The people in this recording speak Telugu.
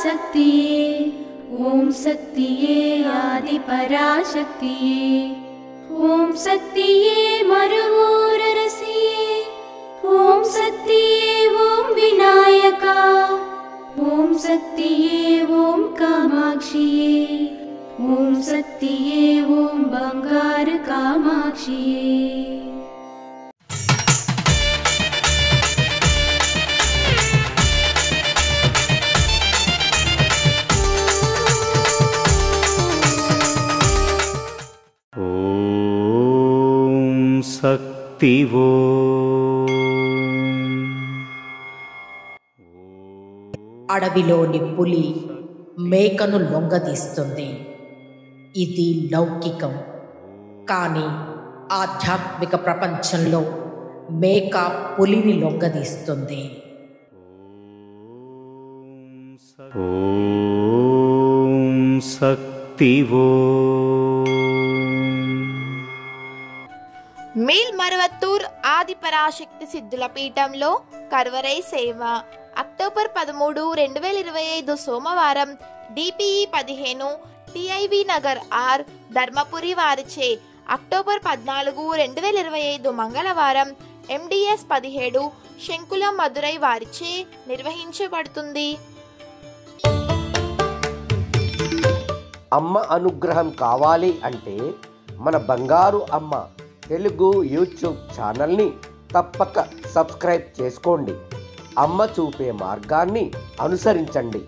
पराशक्तिये ॐ शक्तिये आदिपराशक्तिये ॐ शक्तिये मरुवोररसिये ॐ शक्तिये ॐ विनायका ॐ शक्तिये ॐ कामाक्षिये ॐ शक्तिये ॐ बंगार कामाक्षिये। శక్తివో అడవిలోని పులి మేకను లొంగదీస్తుంది. ఇది లౌకికం. కానీ ఆధ్యాత్మిక ప్రపంచంలో మేక పులిని లొంగదీస్తుంది. ఓం శక్తివో మేల్ మరవత్తూర్ ఆదిపరాశక్తి సిద్ధుల పీఠంలో కర్వరై సేవ అక్టోబర్ 13, 2025 సోమవారం డిపిఈ 15 టిఐవి నగర్ ఆర్ ధర్మపురి వారిచే అక్టోబర్ 14, 2025 మంగళవారం ఎండిఎస్ 17 శంకులం మదురై వారిచే నిర్వహించబడుతుంది. అమ్మ అనుగ్రహం కావాలి అంటే మన బంగారు అమ్మ తెలుగు యూట్యూబ్ ఛానల్ని తప్పక సబ్స్క్రైబ్ చేసుకోండి. అమ్మ చూపే మార్గాన్ని అనుసరించండి.